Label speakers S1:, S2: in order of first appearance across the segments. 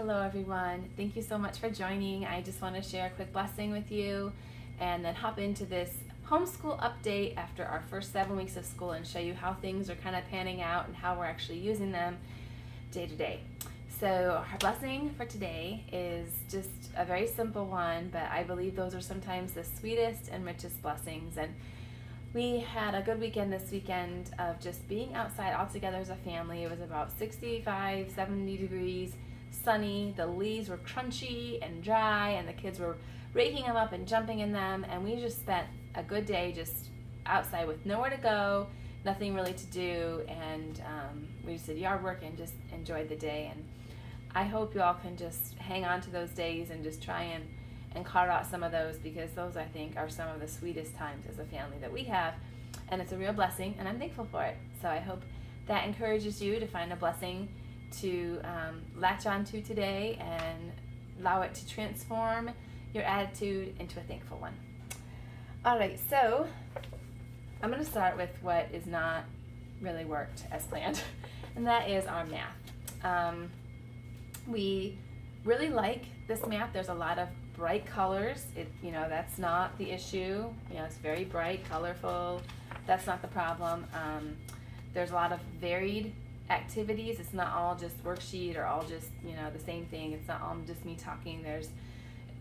S1: Hello everyone. Thank you so much for joining. I just want to share a quick blessing with you and then hop into this homeschool update after our first 7 weeks of school and show you how things are kind of panning out and how we're actually using them day to day. So our blessing for today is just a very simple one, but I believe those are sometimes the sweetest and richest blessings. And we had a good weekend this weekend of just being outside all together as a family. It was about 65, 70 degrees, sunny. The leaves were crunchy and dry, and the kids were raking them up and jumping in them. And we just spent a good day just outside with nowhere to go, nothing really to do, and we just did yard work and just enjoyed the day. And I hope you all can just hang on to those days and just try and carve out some of those, because those, I think, are some of the sweetest times as a family that we have, and it's a real blessing, and I'm thankful for it. So I hope that encourages you to find a blessing to latch onto today and allow it to transform your attitude into a thankful one. All right, so I'm going to start with what is not really worked as planned, and that is our math. We really like this math. There's a lot of bright colors. That's not the issue. It's very bright, colorful. That's not the problem. There's a lot of varied activities. It's not all just worksheet or all just, the same thing. It's not all just me talking. There's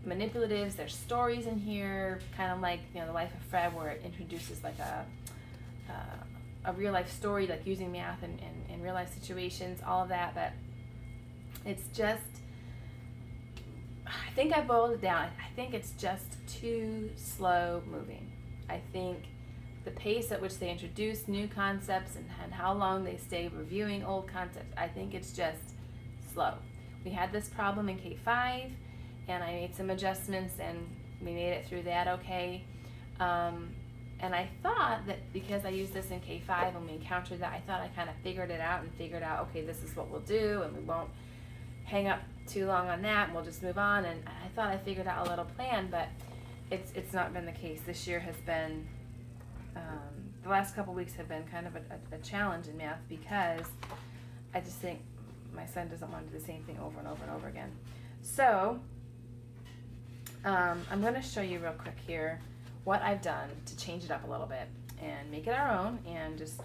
S1: manipulatives, there's stories in here, kind of like, The Life of Fred, where it introduces like a real life story, like using math in real life situations, all of that. But it's just, I think I boiled it down. I think it's just too slow moving. I think the pace at which they introduce new concepts and how long they stay reviewing old concepts, I think it's just slow. We had this problem in K-5, and I made some adjustments, and we made it through that okay. And I thought that because I used this in K-5 and we encountered that, I thought I kind of figured it out, okay, this is what we'll do, and we won't hang up too long on that, and we'll just move on. And I thought I figured out a little plan, but it's not been the case. This year has been, the last couple weeks have been kind of a challenge in math, because I just think my son doesn't want to do the same thing over and over and over again. So I'm going to show you real quick here what I've done to change it up a little bit and make it our own, and just,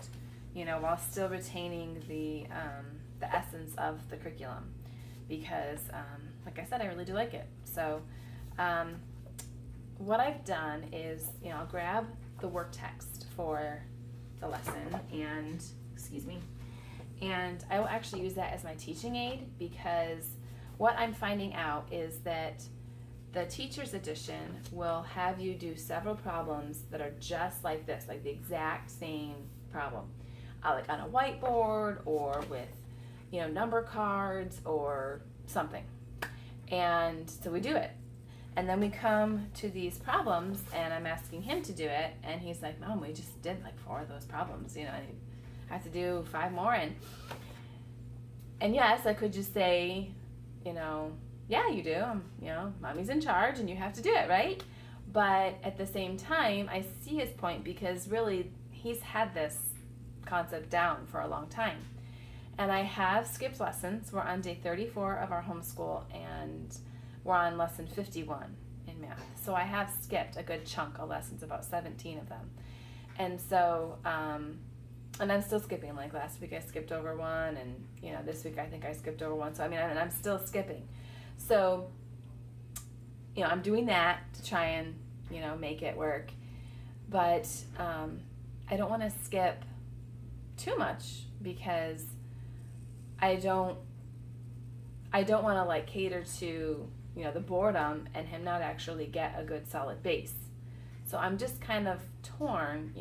S1: while still retaining the essence of the curriculum, because like I said, I really do like it. So what I've done is, I'll grab the work text for the lesson, and I will actually use that as my teaching aid, because what I'm finding out is that the teacher's edition will have you do several problems that are just like this, like the exact same problem, like on a whiteboard or with number cards or something. And so we do it. And then we come to these problems, and I'm asking him to do it, and he's like, Mom, we just did like 4 of those problems, and I have to do 5 more. And yes, I could just say, yeah, you do. Mommy's in charge and you have to do it, right? But at the same time, I see his point, because really he's had this concept down for a long time. And I have skipped lessons. We're on day 34 of our homeschool, and we're on lesson 51 in math. So I have skipped a good chunk of lessons, about 17 of them. And so, and I'm still skipping. Like last week I skipped over 1, and this week I think I skipped over 1. So and I'm still skipping. So, I'm doing that to try and, make it work. But I don't want to skip too much, because I don't want to like cater to, the boredom and him not actually get a good solid base. So I'm just kind of torn,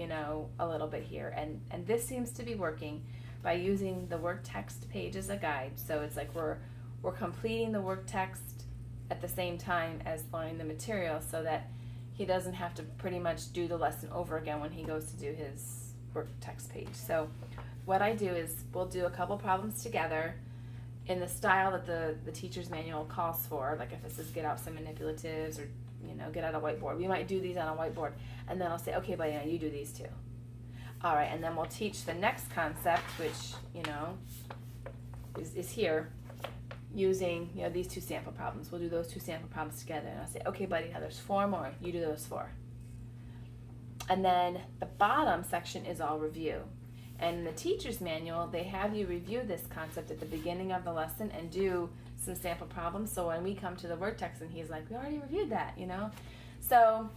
S1: a little bit here. And this seems to be working by using the work text page as a guide. So it's like we're completing the work text at the same time as learning the material, so that he doesn't have to pretty much do the lesson over again when he goes to do his work text page. So what I do is we'll do a couple problems together in the style that the teacher's manual calls for. Like if it says get out some manipulatives, or get out a whiteboard, we might do these on a whiteboard, and then I'll say, okay, but you do these too. All right, and then we'll teach the next concept, which is here, using, these 2 sample problems. We'll do those 2 sample problems together, and I'll say, okay, buddy, now there's 4 more. You do those 4. And then the bottom section is all review. And in the teacher's manual, they have you review this concept at the beginning of the lesson and do some sample problems. So when we come to the word text and he's like, we already reviewed that, So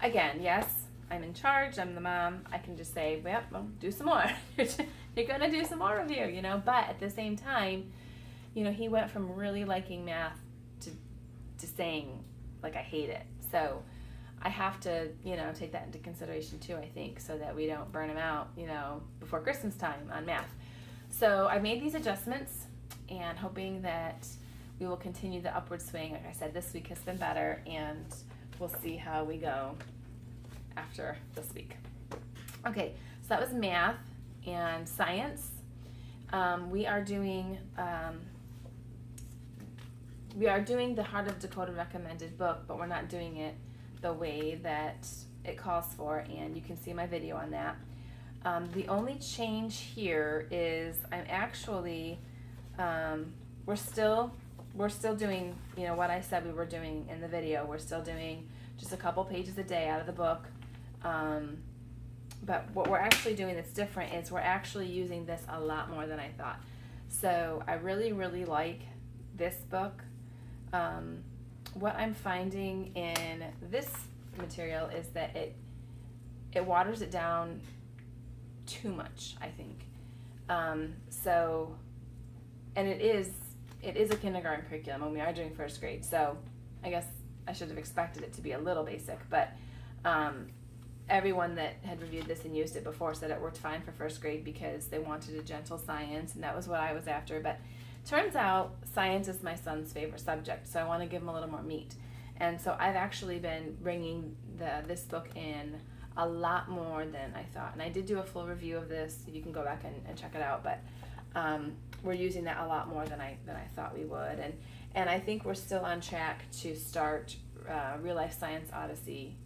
S1: again, yes, I'm in charge. I'm the mom. I can just say, well, do some more. You're going to do some more review, But at the same time, he went from really liking math to saying, like, I hate it. So I have to, take that into consideration too, I think, so that we don't burn him out, before Christmas time on math. So I made these adjustments and hoping that we will continue the upward swing. Like I said, this week has been better, and we'll see how we go after this week. Okay, so that was math and science. We are doing the Heart of Dakota recommended book, but we're not doing it the way that it calls for, and you can see my video on that. The only change here is I'm actually we're still doing what I said we were doing in the video. We're still doing just a couple pages a day out of the book, but what we're actually doing that's different is we're actually using this a lot more than I thought. So I really like this book. What I'm finding in this material is that it waters it down too much, I think. And it is a kindergarten curriculum, and we are doing first grade, so I guess I should have expected it to be a little basic, but everyone that had reviewed this and used it before said it worked fine for first grade because they wanted a gentle science, and that was what I was after. But turns out science is my son's favorite subject, so I want to give him a little more meat. And so I've actually been bringing this book in a lot more than I thought. And I did do a full review of this. You can go back and check it out. But we're using that a lot more than I thought we would. And I think we're still on track to start Real Life Science Odyssey,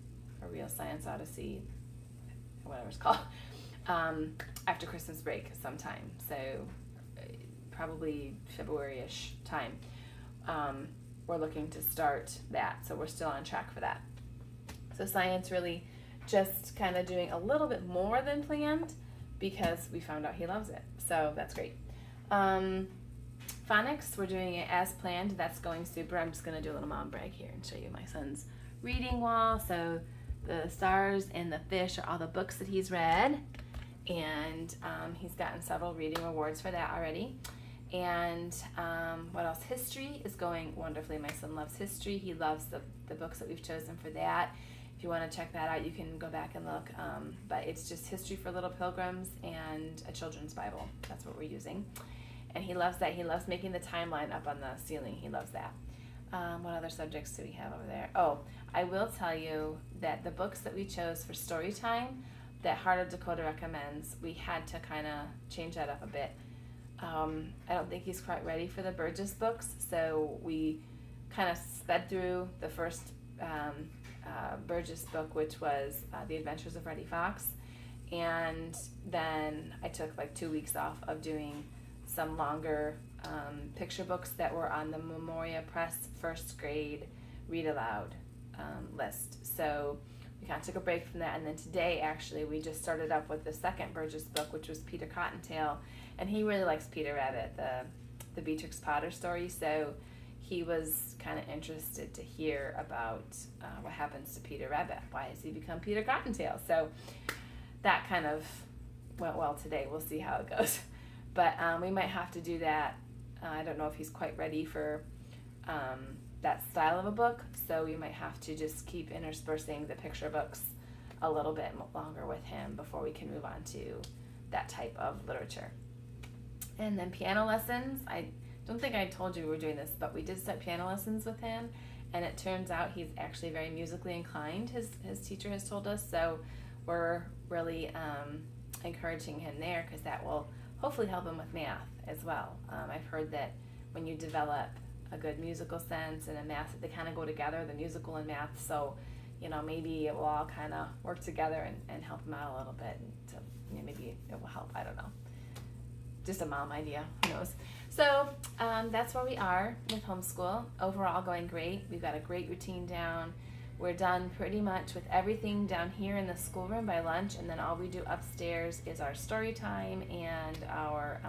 S1: or Real Science Odyssey, whatever it's called, after Christmas break sometime. So probably February-ish time. We're looking to start that, so we're still on track for that. So science really just kind of doing a little bit more than planned because we found out he loves it, so that's great. Phonics, we're doing it as planned. That's going super. I'm just going to do a little mom brag here and show you my son's reading wall. So the stars and the fish are all the books that he's read, and he's gotten several reading awards for that already. And what else? History is going wonderfully. My son loves history. He loves the books that we've chosen for that. If you want to check that out, you can go back and look. But it's just History for Little Pilgrims and a children's Bible. That's what we're using. And he loves that. He loves making the timeline up on the ceiling. He loves that. What other subjects do we have over there? Oh, I will tell you that the books that we chose for story time that Heart of Dakota recommends, we had to kind of change that up a bit. I don't think he's quite ready for the Burgess books, so we kind of sped through the first Burgess book, which was The Adventures of Reddy Fox, and then I took like 2 weeks off of doing some longer picture books that were on the Memoria Press first grade read aloud list. So we kind of took a break from that, and then today actually we just started up with the second Burgess book, which was Peter Cottontail, and he really likes Peter Rabbit, the Beatrix Potter story, so he was kind of interested to hear about what happens to Peter Rabbit. Why has he become Peter Cottontail? So that kind of went well today. We'll see how it goes. But we might have to do that. I don't know if he's quite ready for that style of a book, so we might have to just keep interspersing the picture books a little bit longer with him before we can move on to that type of literature. And then piano lessons. I don't think I told you we were doing this, but we did start piano lessons with him, and it turns out he's actually very musically inclined, his teacher has told us, so we're really encouraging him there because that will hopefully help him with math as well. I've heard that when you develop a good musical sense and a math, they kind of go together, the musical and math, so maybe it will all kind of work together and help him out a little bit, and maybe it will help, I don't know. Just a mom idea, who knows. So that's where we are with homeschool. Overall, going great. We've got a great routine down. We're done pretty much with everything down here in the schoolroom by lunch, and then all we do upstairs is our story time and our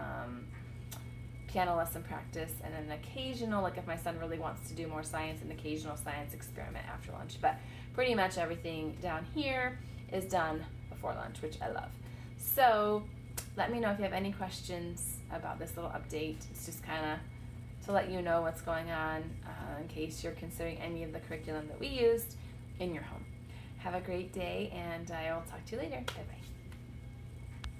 S1: piano lesson practice, and an occasional, like if my son really wants to do more science, an occasional science experiment after lunch. But pretty much everything down here is done before lunch, which I love. So let me know if you have any questions about this little update. It's just kind of to let you know what's going on in case you're considering any of the curriculum that we used in your home. Have a great day, and I will talk to you later. Bye-bye.